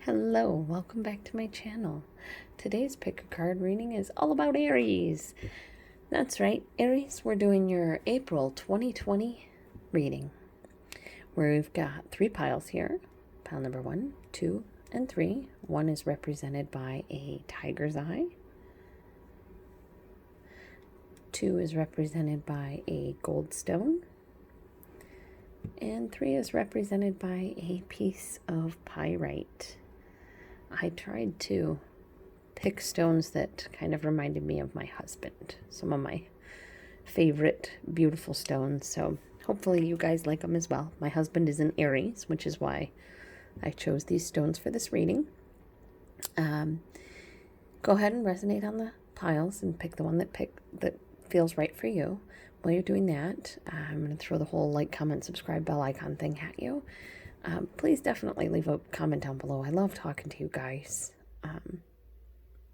Hello, welcome back to my channel. Today's pick a card reading is all about Aries. That's right, Aries, we're doing your April 2020 reading, where we've got 3 piles here. Pile number 1, 2, and 3. 1 is represented by a tiger's eye. 2 is represented by a gold stone. And 3 is represented by a piece of pyrite. I tried to pick stones that kind of reminded me of my husband. Some of my favorite beautiful stones. So hopefully you guys like them as well. My husband is an Aries, which is why I chose these stones for this reading. Go ahead and resonate on the piles and pick the one that feels right for you. While you're doing that, I'm going to throw the whole like, comment, subscribe, bell icon thing at you. Please definitely leave a comment down below. I love talking to you guys.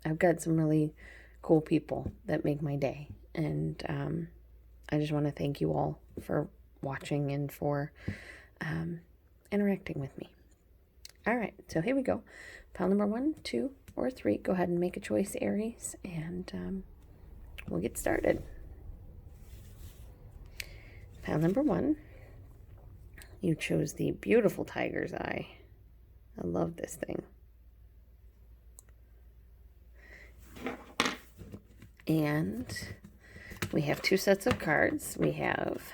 I've got some really cool people that make my day. And I just want to thank you all for watching and for interacting with me. All right, so here we go. Pile number 1, 2, or 3. Go ahead and make a choice, Aries, and we'll get started. Pile number 1, you chose the beautiful tiger's eye. I love this thing. And we have 2 sets of cards. We have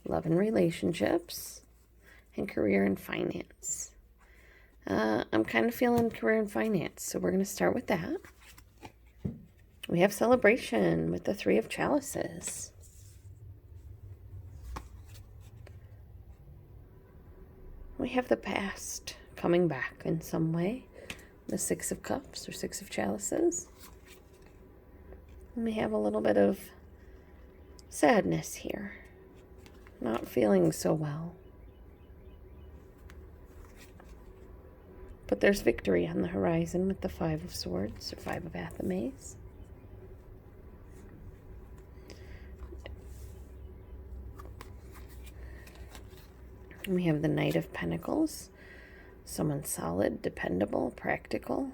love and relationships and career and finance. I'm kind of feeling career and finance, so we're going to start with that. We have celebration with the 3 of chalices. We have the past coming back in some way. The 6 of cups or 6 of chalices. And we have a little bit of sadness here. Not feeling so well. But there's victory on the horizon with the 5 of swords or 5 of athames. We have the Knight of Pentacles. Someone solid, dependable, practical.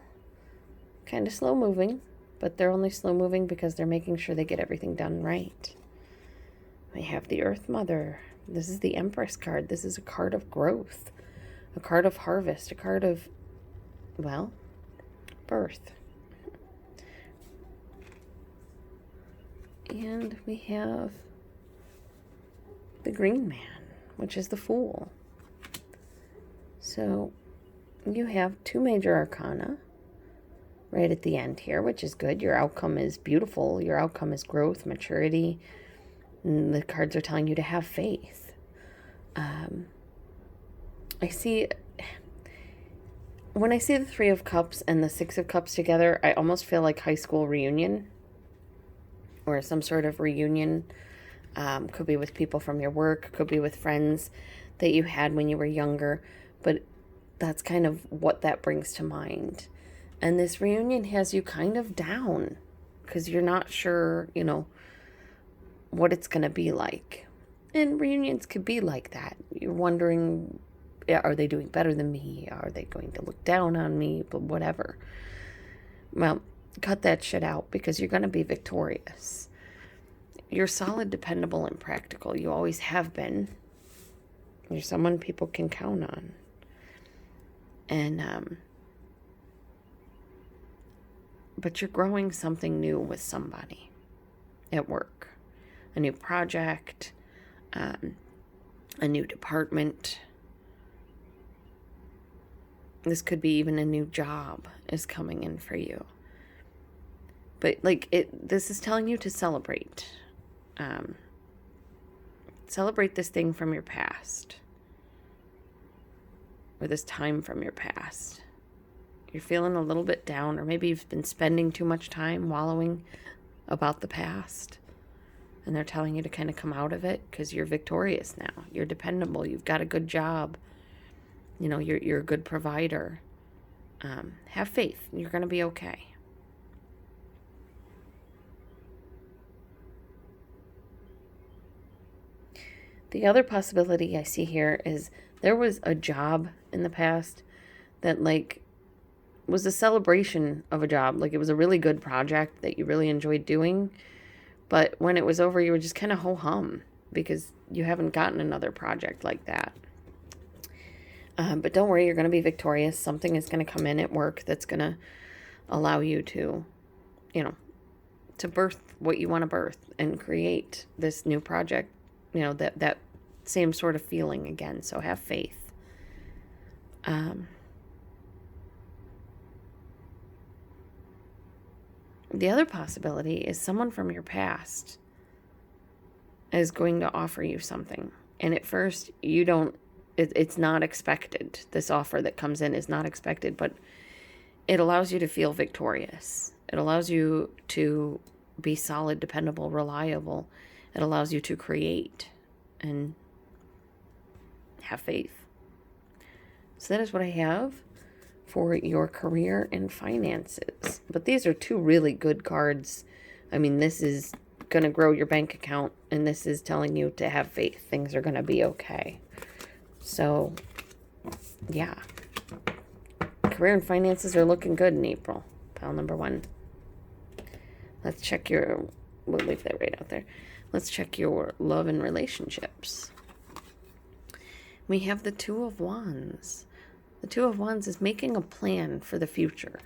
Kind of slow moving, but they're only slow moving because they're making sure they get everything done right. We have the Earth Mother. This is the Empress card. This is a card of growth, a card of harvest, a card of, well, birth. And we have the Green Man, which is the Fool. So you have 2 major arcana right at the end here, which is good. Your outcome is beautiful. Your outcome is growth, maturity. And the cards are telling you to have faith. When I see the 3 of cups and the 6 of cups together, I almost feel like high school reunion or some sort of reunion. Could be with people from your work, could be with friends that you had when you were younger, but that's kind of what that brings to mind. And this reunion has you kind of down because you're not sure, what it's going to be like. And reunions could be like that. You're wondering, are they doing better than me? Are they going to look down on me? But whatever. Well, cut that shit out because you're going to be victorious. You're solid, dependable, and practical. You always have been. You're someone people can count on. And, but you're growing something new with somebody at work. A new project, a new department. This could be even a new job is coming in for you. But, this is telling you to celebrate. Celebrate this thing from your past, or this time from your past. You're feeling a little bit down, or maybe you've been spending too much time wallowing about the past, and they're telling you to kind of come out of it because you're victorious now. You're dependable. You've got a good job. You're a good provider. Have faith. You're going to be okay. The other possibility I see here is there was a job in the past that was a celebration of a job. Like, it was a really good project that you really enjoyed doing. But when it was over, you were just kind of ho-hum because you haven't gotten another project like that. But don't worry, you're going to be victorious. Something is going to come in at work that's going to allow you to, to birth what you want to birth and create this new project, that same sort of feeling again. So have faith. The other possibility is someone from your past is going to offer you something. And at first, it's not expected. This offer that comes in is not expected, but it allows you to feel victorious. It allows you to be solid, dependable, reliable. It allows you to create and have faith. So that is what I have for your career and finances. But these are two really good cards. I mean, this is going to grow your bank account, and this is telling you to have faith. Things are going to be okay. So, yeah. Career and finances are looking good in April. Pile number 1. Let's check we'll leave that right out there. Let's check your love and relationships. We have the 2 of Wands. The 2 of Wands is making a plan for the future.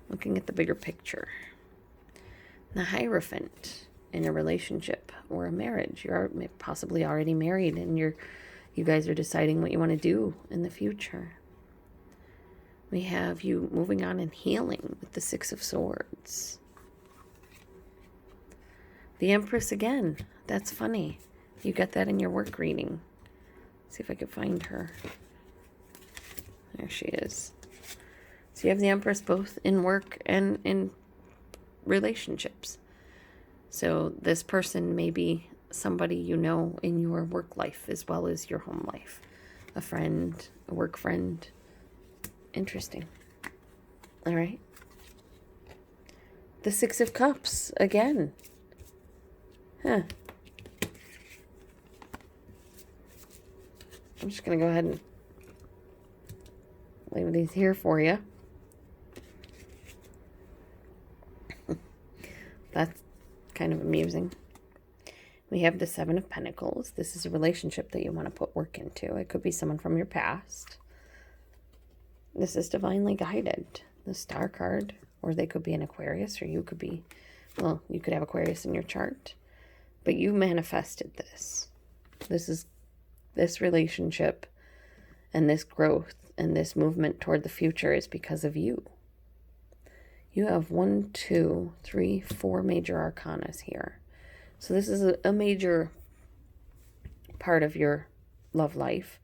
Looking at the bigger picture. The Hierophant in a relationship or a marriage. You're possibly already married and you guys are deciding what you want to do in the future. We have you moving on and healing with the 6 of Swords. The Empress again. That's funny. You got that in your work reading. See if I can find her. There she is. So you have the Empress both in work and in relationships. So this person may be somebody you know in your work life as well as your home life. A friend, a work friend. Interesting. All right. The 6 of Cups again. Huh. I'm just going to go ahead and leave these here for you. That's kind of amusing. We have the 7 of Pentacles. This is a relationship that you want to put work into. It could be someone from your past. This is divinely guided. The Star card. Or they could be an Aquarius, or you could be, well, you could have Aquarius in your chart. But you manifested this. This relationship and this growth and this movement toward the future is because of you. You have 1, 2, 3, 4 major arcanas here. So this is a major part of your love life.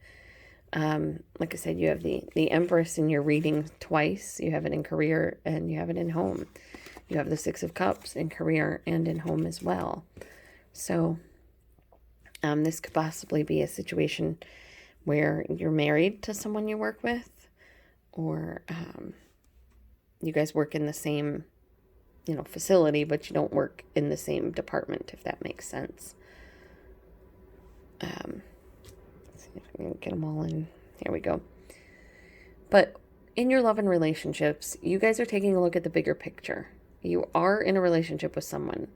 Like I said, you have the Empress in your reading twice. You have it in career and you have it in home. You have the 6 of Cups in career and in home as well. So this could possibly be a situation where you're married to someone you work with, or you guys work in the same, facility, but you don't work in the same department, if that makes sense. Let's see if I can get them all in. Here we go. But in your love and relationships, you guys are taking a look at the bigger picture. You are in a relationship with someone,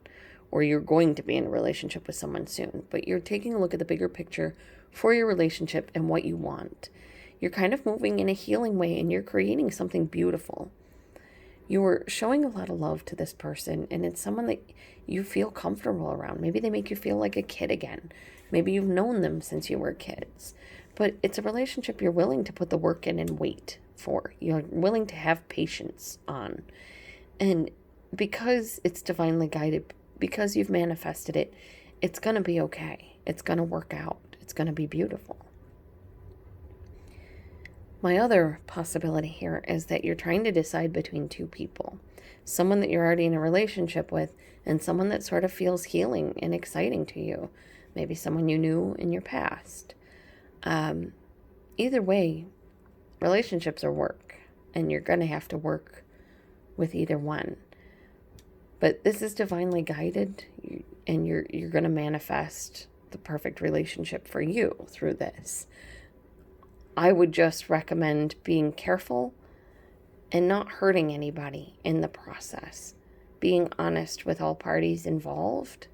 or you're going to be in a relationship with someone soon, but you're taking a look at the bigger picture for your relationship and what you want. You're kind of moving in a healing way, and you're creating something beautiful. You're showing a lot of love to this person, and it's someone that you feel comfortable around. Maybe they make you feel like a kid again. Maybe you've known them since you were kids. But it's a relationship you're willing to put the work in and wait for. You're willing to have patience on. And because it's divinely guided, because you've manifested it, it's going to be okay. It's going to work out. It's going to be beautiful. My other possibility here is that you're trying to decide between 2 people. Someone that you're already in a relationship with and someone that sort of feels healing and exciting to you. Maybe someone you knew in your past. Either way, relationships are work, and you're going to have to work with either one. But this is divinely guided, and you're going to manifest the perfect relationship for you through this. I would just recommend being careful and not hurting anybody in the process. Being honest with all parties involved.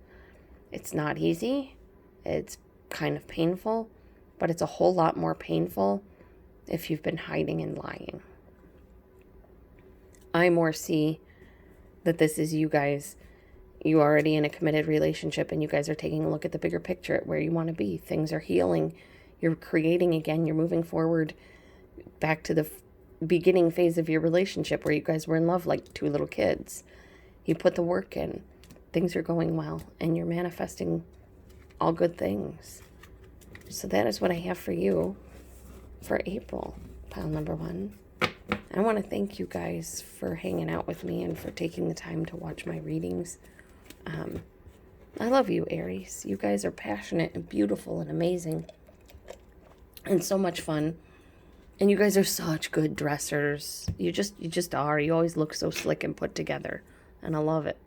It's not easy. It's kind of painful, but it's a whole lot more painful if you've been hiding and lying. I more see that this is you guys. You already in a committed relationship, and you guys are taking a look at the bigger picture at where you want to be. Things are healing. You're creating again. You're moving forward back to the beginning phase of your relationship where you guys were in love like two little kids. You put the work in. Things are going well, and you're manifesting all good things. So that is what I have for you for April, pile number 1. I want to thank you guys for hanging out with me and for taking the time to watch my readings. I love you, Aries. You guys are passionate and beautiful and amazing and so much fun. And you guys are such good dressers. You just are. You always look so slick and put together, and I love it.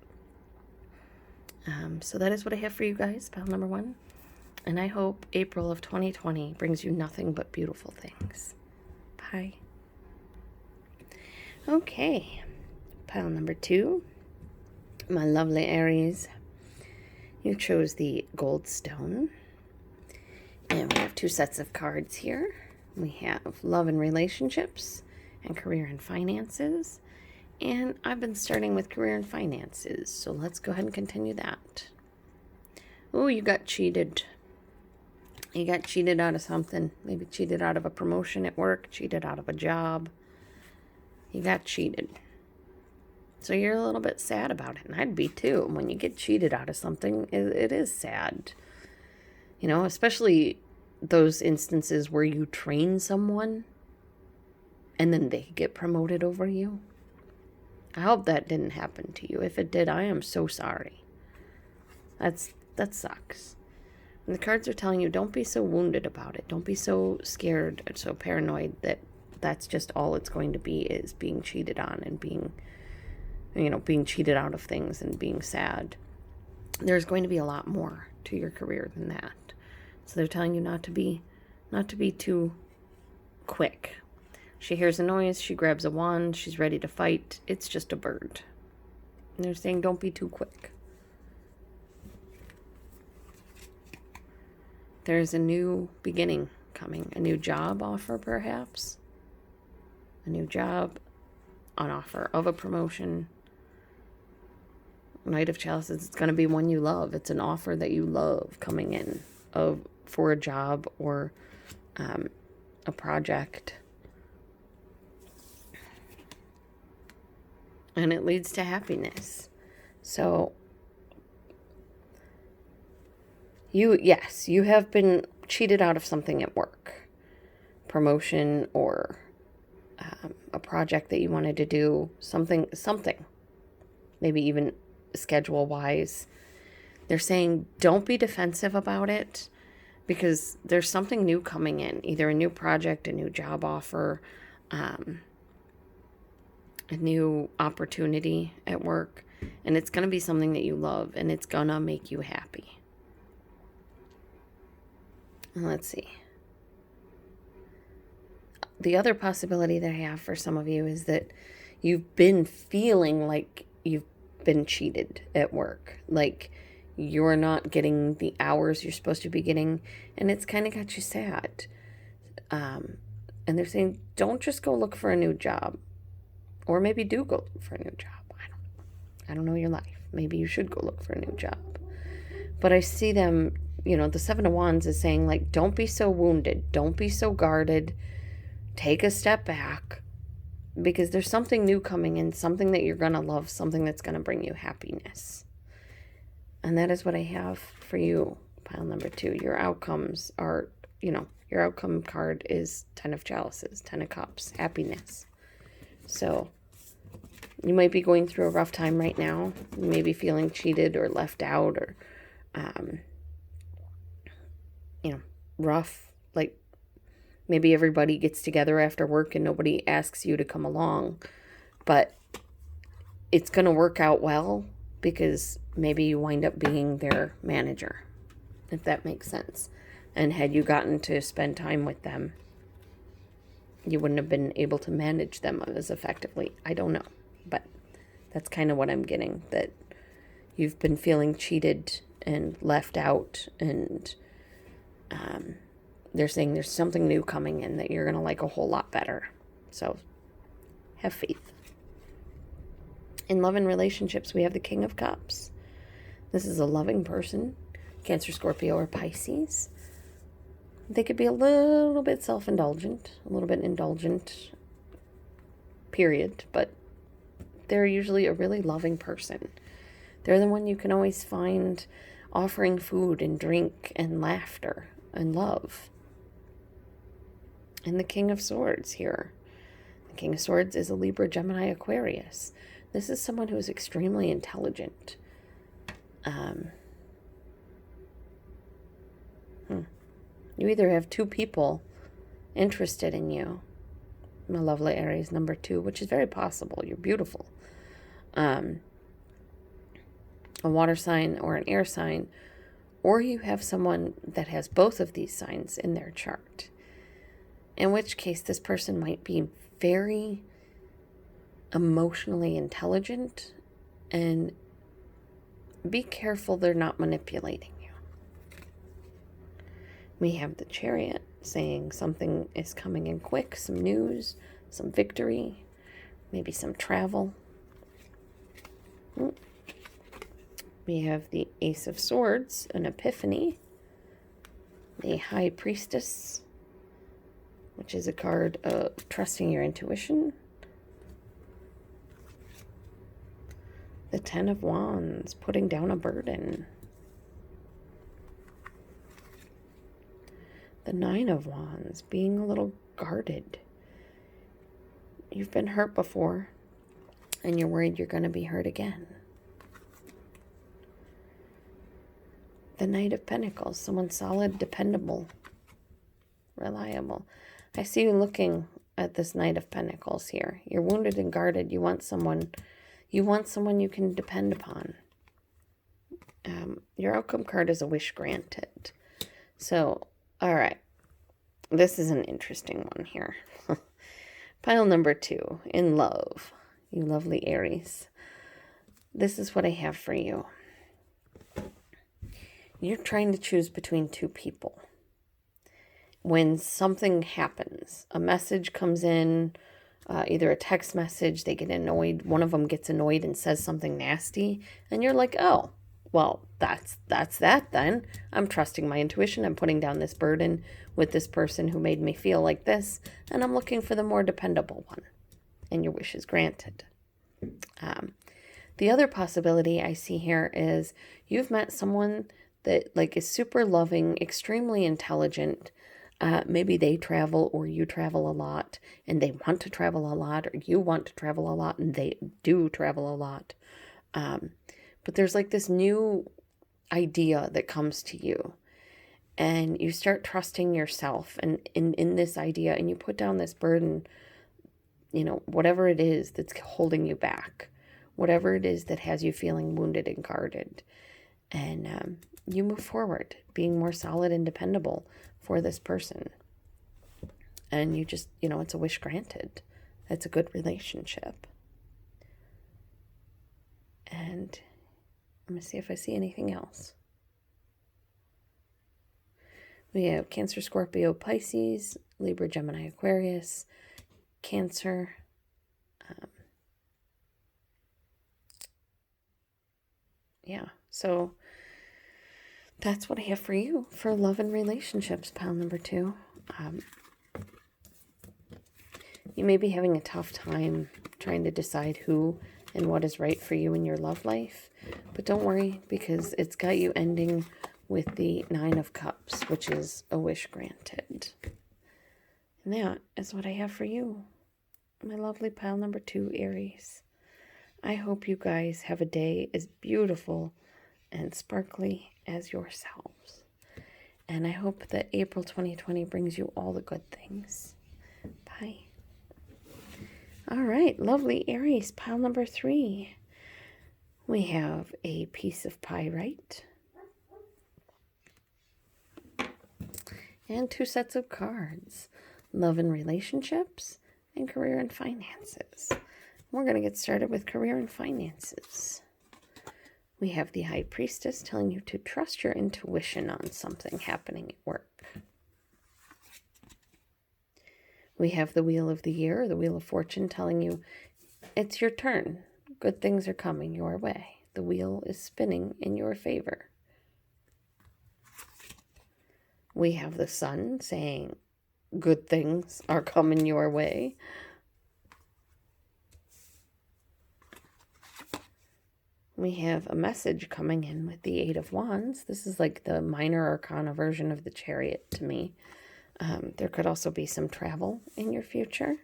So that is what I have for you guys, pile number 1. And I hope April of 2020 brings you nothing but beautiful things. Bye. Okay, pile number 2. My lovely Aries, you chose the gold stone. And we have 2 sets of cards here. We have love and relationships and career and finances. And I've been starting with career and finances, so let's go ahead and continue that. Oh, you got cheated. You got cheated out of something. Maybe cheated out of a promotion at work, cheated out of a job. You got cheated. So you're a little bit sad about it, and I'd be too. When you get cheated out of something, it is sad. You know, especially those instances where you train someone and then they get promoted over you. I hope that didn't happen to you. If it did, I am so sorry. That sucks. And the cards are telling you, don't be so wounded about it. Don't be so scared and so paranoid that that's just all it's going to be, is being cheated on and being cheated out of things and being sad. There's going to be a lot more to your career than that. So they're telling you not to be too quick. She hears a noise, she grabs a wand, she's ready to fight. It's just a bird. And they're saying don't be too quick. There's a new beginning coming, a new job offer perhaps. A new job on offer of a promotion. Knight of Chalices, it's going to be one you love. It's an offer that you love coming in for a job or a project. And it leads to happiness. So, you have been cheated out of something at work. Promotion or a project that you wanted to do. Something. Maybe even schedule-wise. They're saying don't be defensive about it, because there's something new coming in. Either a new project, a new job offer, a new opportunity at work, and it's going to be something that you love, and it's going to make you happy. And let's see. The other possibility that I have for some of you is that you've been feeling like you've been cheated at work. Like you're not getting the hours you're supposed to be getting, and it's kind of got you sad. And they're saying, don't just go look for a new job. Or maybe do go look for a new job. I don't know your life. Maybe you should go look for a new job. But I see them, the 7 of Wands is saying, like, don't be so wounded. Don't be so guarded. Take a step back. Because there's something new coming in. Something that you're going to love. Something that's going to bring you happiness. And that is what I have for you, pile number 2. Your outcomes are, your outcome card is 10 of Chalices, 10 of Cups, happiness. So you might be going through a rough time right now. You may be feeling cheated or left out or, rough. Like maybe everybody gets together after work and nobody asks you to come along. But it's going to work out well because maybe you wind up being their manager, if that makes sense. And had you gotten to spend time with them, you wouldn't have been able to manage them as effectively. I don't know. But that's kind of what I'm getting, that you've been feeling cheated and left out, and they're saying there's something new coming in that you're going to like a whole lot better. So have faith. In love and relationships, we have the King of Cups. This is a loving person, Cancer, Scorpio, or Pisces. They could be a little bit self-indulgent, a little bit indulgent, period, but they're usually a really loving person. They're the one you can always find offering food and drink and laughter and love. And the King of Swords here. The King of Swords is a Libra, Gemini, Aquarius. This is someone who is extremely intelligent. You either have two people interested in you, my lovely Aries, number 2, which is very possible. You're beautiful. A water sign or an air sign, or you have someone that has both of these signs in their chart. In which case, this person might be very emotionally intelligent, and be careful they're not manipulating you. We have the Chariot saying something is coming in quick, some news, some victory, maybe some travel. We have the Ace of Swords, an epiphany, the High Priestess, which is a card of trusting your intuition. The Ten of Wands, putting down a burden. The Nine of Wands, being a little guarded. You've been hurt before, and you're worried you're going to be hurt again. The Knight of Pentacles, someone solid, dependable, reliable. I see you looking at this Knight of Pentacles here. You're wounded and guarded. You want someone you can depend upon. Your outcome card is a wish granted. So, all right. This is an interesting one here. Pile number 2, in love. You lovely Aries. This is what I have for you. You're trying to choose between two people. When something happens, a message comes in, either a text message, they get annoyed, one of them gets annoyed and says something nasty, and you're like, oh, well, that's that then. I'm trusting my intuition. I'm putting down this burden with this person who made me feel like this, and I'm looking for the more dependable one. And your wish is granted. The other possibility I see here is you've met someone that like is super loving, extremely intelligent. Maybe they travel or you travel a lot, and they want to travel a lot, or you want to travel a lot and they do travel a lot. But there's like this new idea that comes to you, and you start trusting yourself and in this idea, and you put down this burden, whatever it is that's holding you back, whatever it is that has you feeling wounded and guarded. And you move forward, being more solid and dependable for this person. And you just, it's a wish granted. It's a good relationship. And I'm going to see if I see anything else. We have Cancer, Scorpio, Pisces, Libra, Gemini, Aquarius, Cancer. So that's what I have for you for love and relationships, pile number 2. You may be having a tough time trying to decide who and what is right for you in your love life, but don't worry, because it's got you ending with the 9 of Cups, which is a wish granted. And that is what I have for you, my lovely pile number 2 Aries. I hope you guys have a day as beautiful and sparkly as yourselves. And I hope that April 2020 brings you all the good things. Bye. All right, lovely Aries, pile number 3. We have a piece of pyrite and 2 sets of cards. love and relationships, and career and finances. We're going to get started with career and finances. We have the High Priestess telling you to trust your intuition on something happening at work. We have the Wheel of the Year, or the Wheel of Fortune, telling you it's your turn. Good things are coming your way. The wheel is spinning in your favor. We have the Sun saying good things are coming your way. We have a message coming in with the Eight of Wands. This is like the minor arcana version of the Chariot to me. There could also be some travel in your future.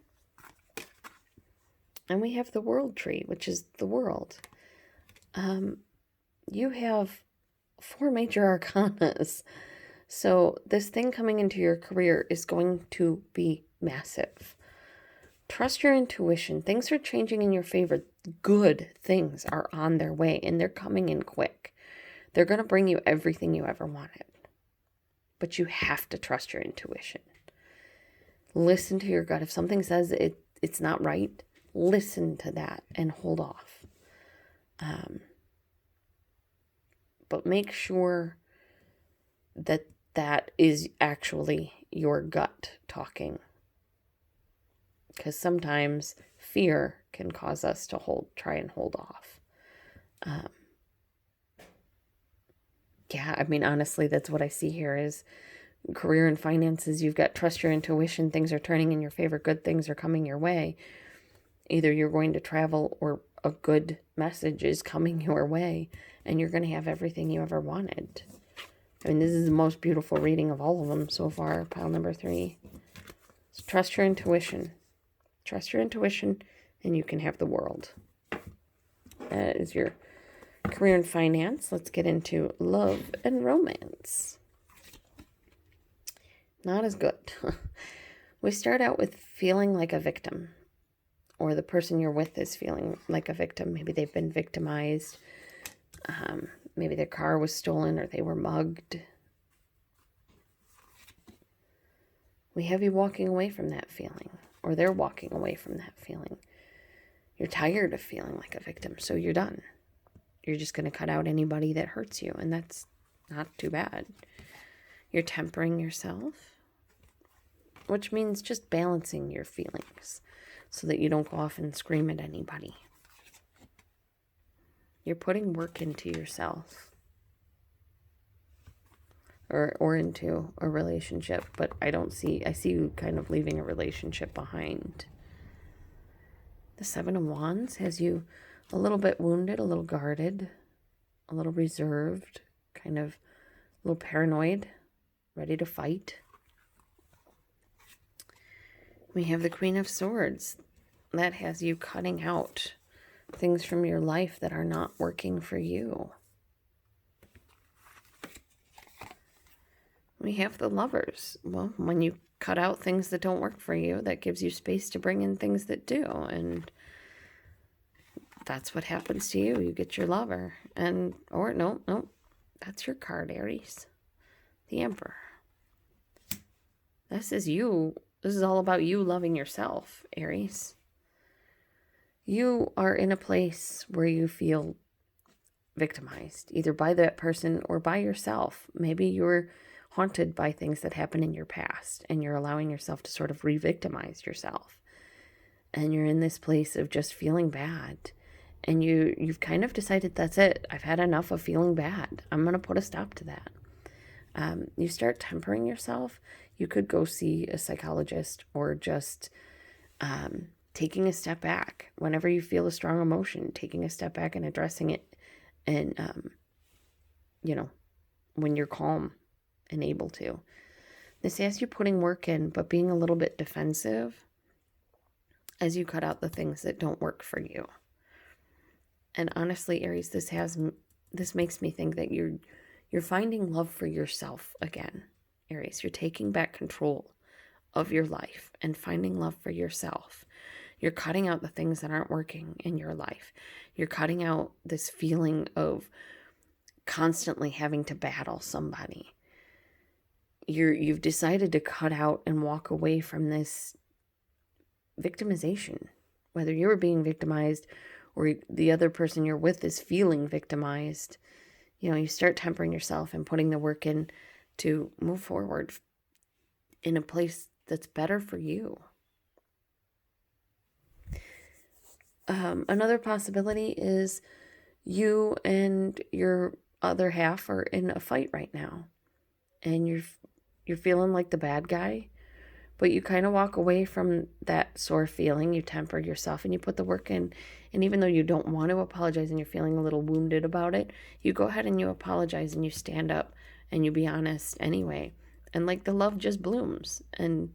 And we have the World Tree, which is the world. You have 4 major arcanas. So this thing coming into your career is going to be massive. Trust your intuition. Things are changing in your favor. Good things are on their way, and they're coming in quick. They're going to bring you everything you ever wanted. But you have to trust your intuition. Listen to your gut. If something says it's not right, listen to that and hold off. But make sure that is actually your gut talking. Because sometimes fear can cause us to try and hold off. Yeah, I mean, honestly, that's what I see here is career and finances. You've got trust your intuition. Things are turning in your favor. Good things are coming your way. Either you're going to travel or a good message is coming your way. And you're going to have everything you ever wanted. I mean, this is the most beautiful reading of all of them so far. Pile number 3. So trust your intuition. Trust your intuition, and you can have the world. That is your career and finance. Let's get into love and romance. Not as good. We start out with feeling like a victim, or the person you're with is feeling like a victim. Maybe they've been victimized. Maybe their car was stolen or they were mugged. We have you walking away from that feeling, or they're walking away from that feeling. You're tired of feeling like a victim, so you're done. You're just going to cut out anybody that hurts you, and that's not too bad. You're tempering yourself, which means just balancing your feelings so that you don't go off and scream at anybody. You're putting work into yourself or into a relationship, but I see you kind of leaving a relationship behind. The 7 of Wands has you a little bit wounded, a little guarded, a little reserved, kind of a little paranoid, ready to fight. We have the Queen of Swords. That has you cutting out things from your life that are not working for you. We have the Lovers. Well, when you cut out things that don't work for you, that gives you space to bring in things that do. And that's what happens to you. You get your lover. No, that's your card, Aries. The Emperor. This is you. This is all about you loving yourself, Aries. You are in a place where you feel victimized, either by that person or by yourself. Maybe you're haunted by things that happened in your past, and you're allowing yourself to sort of re-victimize yourself. And you're in this place of just feeling bad. And you've kind of decided, that's it. I've had enough of feeling bad. I'm going to put a stop to that. You start tempering yourself. You could go see a psychologist, or just taking a step back. Whenever you feel a strong emotion, taking a step back and addressing it. And, when you're calm and able to. This has you putting work in, but being a little bit defensive as you cut out the things that don't work for you. And honestly, Aries, this makes me think that you're finding love for yourself again. Aries, you're taking back control of your life and finding love for yourself. You're cutting out the things that aren't working in your life. You're cutting out this feeling of constantly having to battle somebody. you've decided to cut out and walk away from this victimization. Whether you're being victimized or the other person you're with is feeling victimized, you start tempering yourself and putting the work in to move forward in a place that's better for you. Another possibility is you and your other half are in a fight right now, and you're feeling like the bad guy, but you kind of walk away from that sore feeling. You temper yourself and you put the work in. And even though you don't want to apologize and you're feeling a little wounded about it, you go ahead and you apologize and you stand up and you be honest anyway. And like the love just blooms and,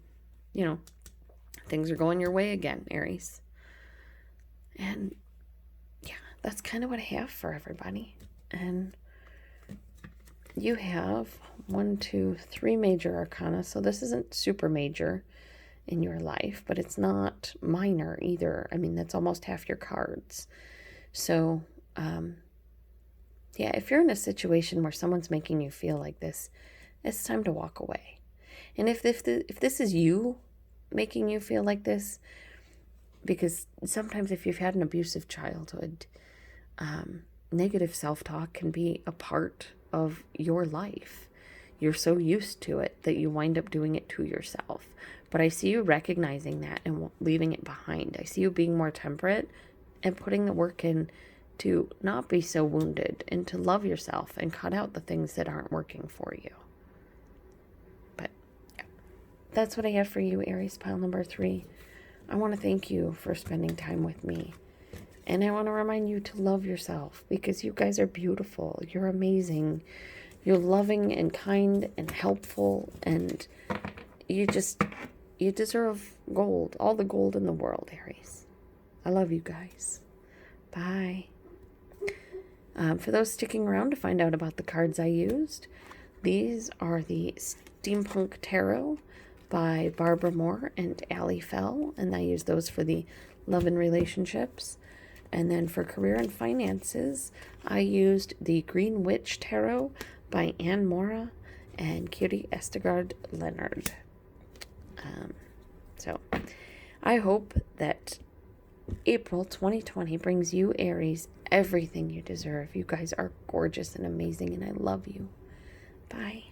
things are going your way again, Aries. And yeah, that's kind of what I have for everybody. And you have 1, 2, 3 major arcana. So this isn't super major in your life, but it's not minor either. I mean, that's almost half your cards. So, yeah, if you're in a situation where someone's making you feel like this, it's time to walk away. And if this is you making you feel like this, because sometimes if you've had an abusive childhood, negative self-talk can be a part of your life. You're so used to it that you wind up doing it to yourself. But I see you recognizing that and leaving it behind. I see you being more temperate and putting the work in to not be so wounded and to love yourself and cut out the things that aren't working for you. But yeah, that's what I have for you, Aries pile number 3. I want to thank you for spending time with me. And I want to remind you to love yourself, because you guys are beautiful. You're amazing. You're loving and kind and helpful, and you deserve gold, all the gold in the world, Aries. I love you guys. Bye. For those sticking around to find out about the cards I used, these are the Steampunk Tarot by Barbara Moore and Allie Fell, and I use those for the love and relationships. And then for career and finances, I used the Green Witch Tarot by Moura and Kiri, Østergaard, Leonard. So I hope that April 2020 brings you, Aries, everything you deserve. You guys are gorgeous and amazing, and I love you. Bye.